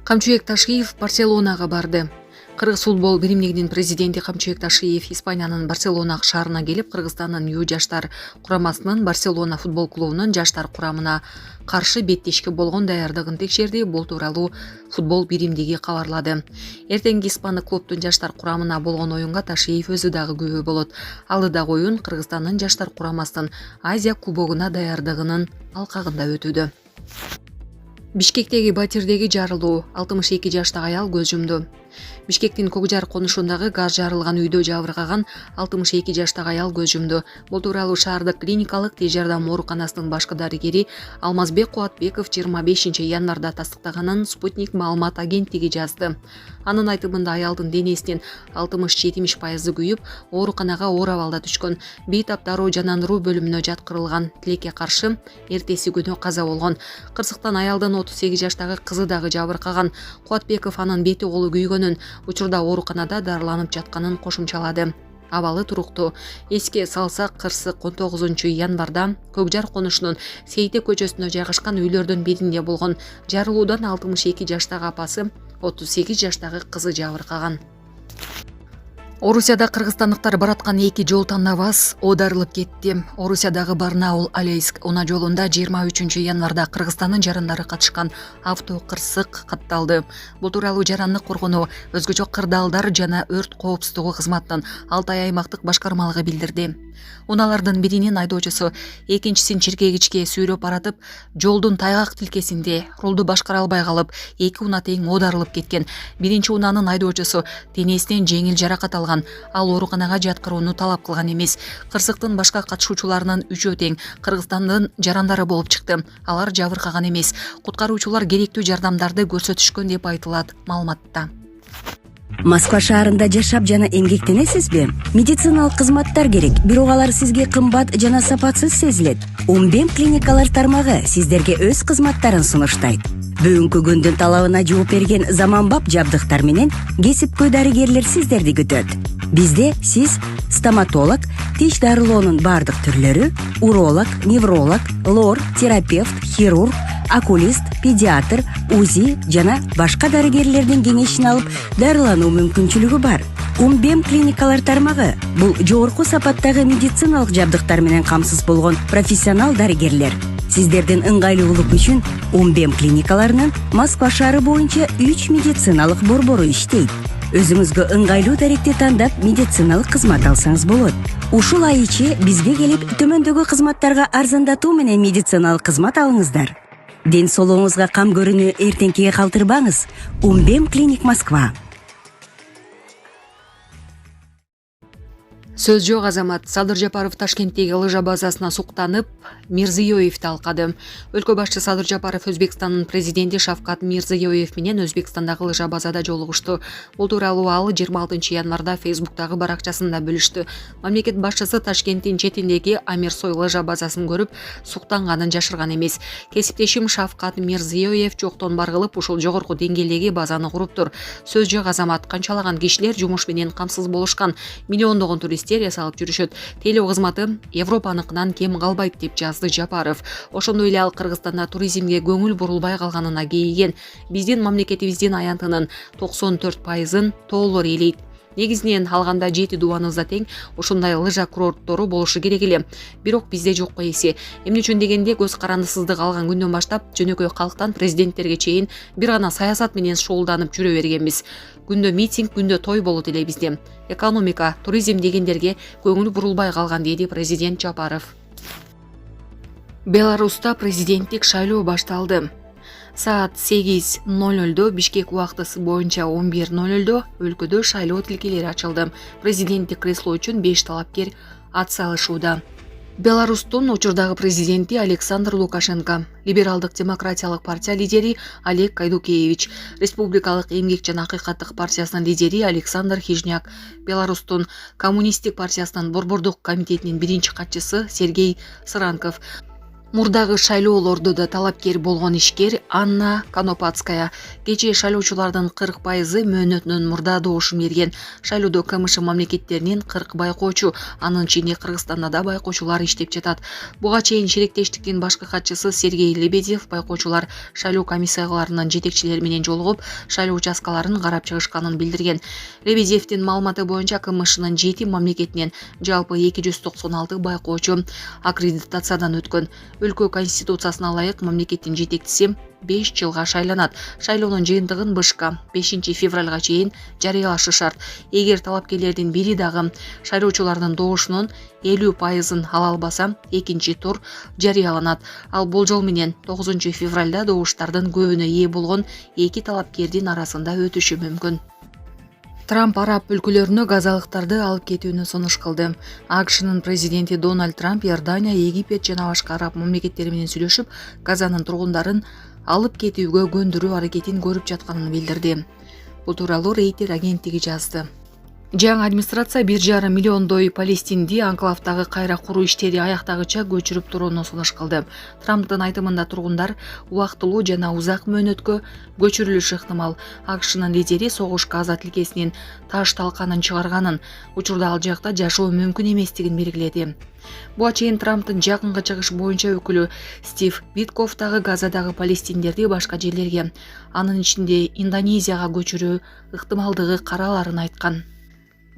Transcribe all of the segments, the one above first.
Камчыбек Ташиев Барселонага барды. Кыргыз футбол биримдигинин президенти Камчыбек Ташиев Испаниянын Барселона шаарына келип, Кыргызстандын Ю жаштар курамасынын Барселона футбол клубунун жаштар курамына каршы беттешке болгон даярдыгын текшерди. Бул тууралуу футбол биримдиги кабарлады. Эртеңки испандык клубдун жаштар курамына болгон оюнга Ташиев өзү дагы күбө болот. Алдыдагы оюн Кыргызстандын жаштар курамасынын Азия кубогуна даярдыгынын алкагында өтүүдө. Бишкектеги батирдеги жарылуу, 62 жаштагы аял көз жумду. Бишкектин Кокжар конушундагы газ жарылган үйдө жабыркаган 62 жаштагы аял көз жумду. Бул тууралуу шаардык клиникалык тез жардам ооруканасынын башкы дарыгери Алмазбек Кубатбеков 25 январда тастыктаганын Спутник маалымат агенттиги жазды. Анын айтымында аялдын денесинин 60-70% күйүп, ооруканага оор абалда түшкөн. Бейтап дароо жанандыруу бөлүмүнө жаткырылган. Тилекке каршы эртеси күнү каза болгон. Кырсыктан аялдын 38 жаштагы кызы дагы жабыркаган. Кубатбеков анын бети колу күйгөнүн, учурда ооруканада дарыланып жатканын кошумчалады. Абалы туруктуу. Эске салсак, Кырсык 19 январда Кокжар конушунун Сейте көчөсүнө жайгашкан үйлөрдүн биринде болгон. Жарылуудан 62 жаштагы апасы, 38 жаштагы кызы жабыркаган. Орусияда кыргызстандыктар бараткан эки жол тандабас оодарылып кетти. Орусиядагы Барнаул-Алейск унаа жолунда 23 январда Кыргызстандын жарандары катышкан авто кырсык катталды. Бул тууралуу жарандык коргонуу, өзгөчө кырдаалдар жана өрт коопсуздугу кызматынын Алтай аймактык башкармалыгы билдирди. Унаалардын биринин айдоочусу экинчисин чиркегичке сүйрөп баратып, жолдун тайгак тилкесинде рулду башкара албай калып, эки унаа тең оодарылып кеткен. Биринчи унаанын айдоочусу денесинен жеңил жаракат алган. Ал ооруканага жаткырууну талап кылган эмес. Кырсыктын башка катышуучуларынын 3-өө тең Кыргызстандын жарандары болуп чыкты. Алар жабыркаган эмес. Куткаруучулар керектүү жардамдарды көрсөтүшкөн деп айтылат маалыматта. Москва шаарында жашап жана эмгектенесизби? Медициналык кызматтар керек, бирок алар сизге кымбат жана сапатсыз сезилет. Умбем клиникалар тармагы сиздерге өз кызматтарын сунуштайт. Бүгүнкү күндүн талабына жооп берген заманбап жабдыктар менен кесипкөй дарыгерлер сиздерди күтөт. Бизде сиз стоматолог, тиш дарылоонун бардык түрлөрү, уролог, невролог, лор, терапевт, хирург, окулист, педиатр, УЗИ жана башка дарыгерлердин кеңешин алып дарылануу мүмкүнчүлүгү бар. Умбем клиникалар тармагы бул жогорку сапаттагы медициналык жабдыктар менен камсыз болгон профессионал дарыгерлер. Сиздердин ыңгайлуулук үчүн Умбем клиникаларынын Москва шаары боюнча 3 медициналык борбору иштейт. Өзүңүзгө ыңгайлуу даректи тандап медициналык кызмат алсаңыз болот. Ушул ай ичи бизге келип төмөндөгү кызматтарга арзандатуу менен медициналык кызмат алыңыздар. Ден соолугуңузга кам көрүүнү эртеңкиге калтырбаңыз. Умбем клиник Москва. Сөз жок азамат. Садыр Жапаров Ташкенттеги лыжа базасына суктанып, Мирзиёевди алкады. Өлкө башчы Садыр Жапаров Өзбекстандын президенти Шавкат Мирзиёев менен Өзбекстандагы лыжа базада жолугушту. Бул тууралуу ал 26 январда Фейсбуктагы баракчасында бөлүштү. Мамлекет башчысы Ташкенттин четиндеги Амирсой лыжа базасын көрүп, суктанганын жашырган эмес. Кесиптешим Шавкат Мирзиёев жоктон бар кылып, ушул жогорку деңгээлдеги базаны куруптур. Сөз жок азамат. Канчалаган кишилер жумуш менен камсыз болушкан, миллиондогон турист ясалып жүрүшөт. Тейлөө кызматы Европаныкынан кем калбайт деп жазды Жапаров. Ошондой эле ал Кыргызстанда туризмге көңүл бурулбай калганына кейиген. Биздин мамлекетибиздин аянтынын 94%-ын тоолор ээлейт. Негизинен алганда 7 дубаныбызда тең ушундай лыжа курорттору болушу керек эле. Бирок бизде жок эси. Эмне үчүн дегенде көз карандысыздык алган күндөн баштап жөнөкөй калктан президенттерге чейин бир гана саясат менен шуулданып жүрө бергенбиз. Күндө митинг, күндө той болот эле бизде. Экономика, туризм дегендерге көңүл бурулбай калган, деди президент Жапаров. Беларуста президенттик шайлоо башталды. Саат 8:00 Бишкек убактысы боюнча 11:00 өлкөдө шайлоо тилкелери ачылды. Президенттик кресло үчүн 5 талапкер ат салышууда. Беларустун учурдагы президенти Александр Лукашенко, Либералдык демократиялык партия лидери Олег Кайдукевич, Республикалык эмгек жана акыйкаттык партиясынын лидери Александр Хижняк, Беларустун коммунисттик партиясынын борбордук комитетинин биринчи катчысы Сергей Сыранков, Мурдагы шайлоолордо да талапкер болгон ишкер Анна Конопатская кечээ шайлоочулардын 40% мөөнөтүнөн мурда добушун берген. Шайлоодо КМШ мамлекеттеринин 40 байкоочу, анын ичинде Кыргызстанда да байкоочулар иштеп жатат. Буга чейин шериктештиктин башкы катчысы Сергей Лебедев байкоочулар шайлоо комиссияларынын жетекчилери менен жолугуп, шайлоо участкаларын карап чыгышканын билдирген. Лебедевдин маалыматы боюнча КМШнын 7 мамлекетинен жалпы 296 байкоочу аккредитациядан өткөн. Өлкө конституциясына ылайык мамлекеттин жетекчиси 5 жылга шайланат. Шайлоонун жыйынтыгын БШК 5 февралга чейин жарыялашы шарт. Эгер талапкерлердин бири дагы шайлоочулардын добушунун 50%-ын ала албаса, экинчи тур жарыяланат. Ал болжол менен 9 февралда добуштардын көбүнө ээ болгон 2 талапкердин арасында өтүшү мүмкүн. Трамп араб өлкөлөрүнө газалыктарды алып кетүүнү сунуш кылды. АКШнын президенти Дональд Трамп Иордания, Египет жана башка араб мамлекеттери менен сүйлөшүп, Газанын тургундарын алып кетүүгө көндүрүү аракетин көрүп жатканын билдирди. Бул тууралуу Рейтер агенттиги жазды. Жаңы администрация 1,5 миллиондой палестинди анклавдагы кайра куруу иштери аяктагыча көчүрүп турууну сунуш кылды. Трамптын айтымында тургундар убактылуу жана узак мөөнөткө көчүрүлүшү ыктымал. АКШнын лидери согуш Газа тилкесинин таш талканын чыгарганын, учурда ал жакта жашоо мүмкүн эместигин белгиледи. Буга чейин Трамптын жакынкы чыгыш боюнча өкүлү Стив Витков дагы Газадагы палестиндерди башка жерлерге, анын ичинде Индонезияга көчүрүү ыктымалдыгы караларын айткан.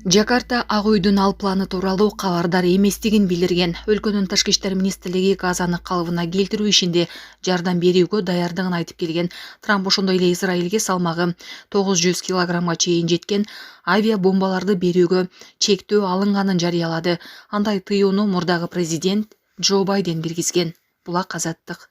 Жакарта Ак үйдүн ал планы тууралуу кабардар эместигин билдирген. Өлкөнүн тышкы иштер министрлиги Газаны калыбына келтирүү ишинде жардам берүүгө даярдыгын айтып келген. Трамп ошондой эле Израилге салмагы 900 килограммга чейин жеткен авиа бомбаларды берүүгө чектөө алынганын жарыялады. Андай тыюуну мурдагы президент Джо Байден киргизген. Булак Азаттык.